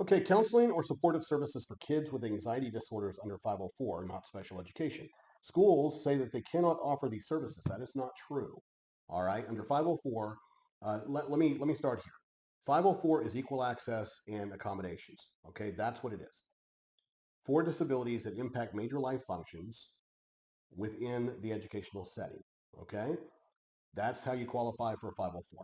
Okay, counseling or supportive services for kids with anxiety disorders under 504, not special education. Schools say that they cannot offer these services. That is not true. All right, under 504, let me start here. 504 is equal access and accommodations. Okay, that's what it is. For disabilities that impact major life functions within the educational setting. Okay, that's how you qualify for a 504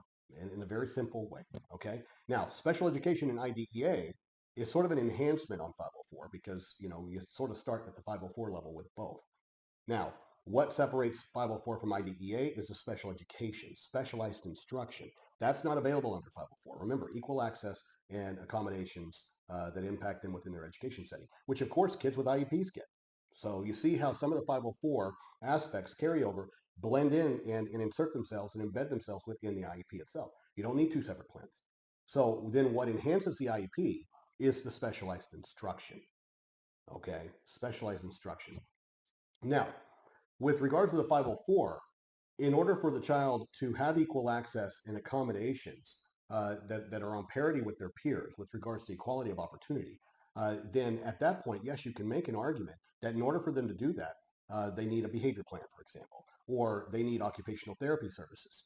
in a very simple way. Okay. Now, special education in IDEA is sort of an enhancement on 504 because, you sort of start at the 504 level with both. Now, what separates 504 from IDEA is the special education, specialized instruction. That's not available under 504. Remember, equal access and accommodations that impact them within their education setting, which of course kids with IEPs get. So you see how some of the 504 aspects carry over, blend in and insert themselves and embed themselves within the IEP itself. You don't need two separate plans. So then what enhances the IEP is the specialized instruction. Okay, specialized instruction. Now, with regards to the 504, in order for the child to have equal access and accommodations that are on parity with their peers with regards to equality of opportunity, then at that point, yes, you can make an argument that in order for them to do that, they need a behavior plan, for example, or they need occupational therapy services,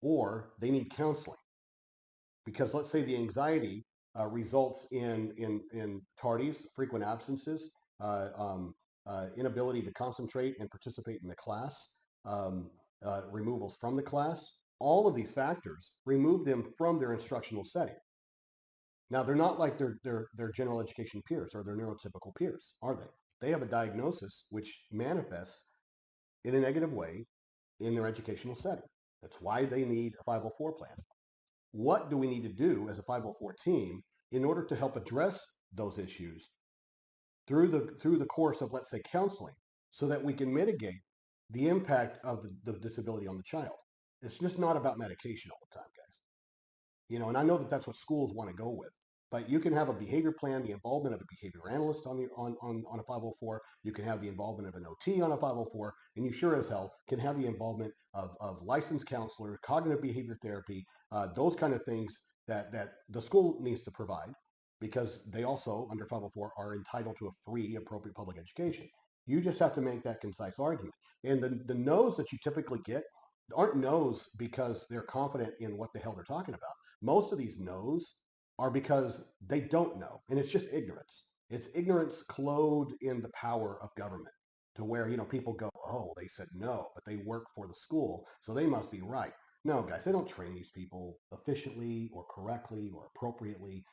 or they need counseling. Because let's say the anxiety results in tardies, frequent absences, inability to concentrate and participate in the class, removals from the class. All of these factors remove them from their instructional setting. Now they're not like their general education peers or their neurotypical peers, are they? They have a diagnosis which manifests in a negative way in their educational setting. That's why they need a 504 plan. What do we need to do as a 504 team in order to help address those issues through the course of, let's say, counseling, so that we can mitigate the impact of the disability on the child? It's just not about medication all the time, guys. And I know that that's what schools want to go with. But you can have a behavior plan, the involvement of a behavior analyst on a 504. You can have the involvement of an OT on a 504, and you sure as hell can have the involvement of licensed counselor, cognitive behavior therapy, those kind of things that the school needs to provide, because they also under 504 are entitled to a free, appropriate public education. You just have to make that concise argument. And the no's that you typically get aren't no's because they're confident in what the hell they're talking about. Most of these no's are because they don't know, and it's just ignorance. It's ignorance clothed in the power of government, to where people go, oh, they said no, but they work for the school, so they must be right. No, guys, they don't train these people efficiently or correctly or appropriately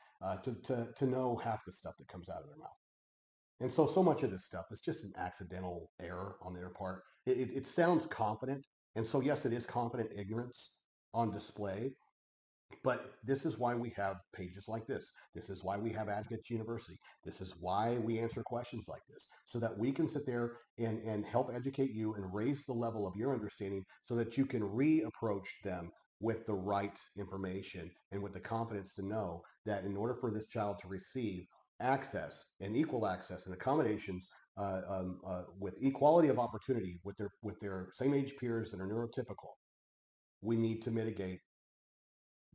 to know half the stuff that comes out of their mouth. And so much of this stuff is just an accidental error on their part. It sounds confident, and so yes, it is confident ignorance on display. But this is why we have pages like this. This is why we have Advocates University. This is why we answer questions like this, so that we can sit there and help educate you and raise the level of your understanding so that you can reapproach them with the right information and with the confidence to know that in order for this child to receive access and equal access and accommodations with equality of opportunity with their same age peers that are neurotypical, we need to mitigate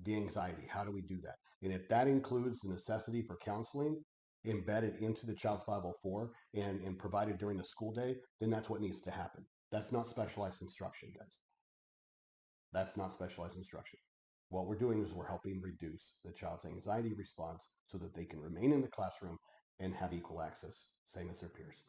the anxiety. How do we do that? And if that includes the necessity for counseling embedded into the child's 504 and provided during the school day, then that's what needs to happen. That's not specialized instruction, guys. That's not specialized instruction. What we're doing is we're helping reduce the child's anxiety response so that they can remain in the classroom and have equal access, same as their peers.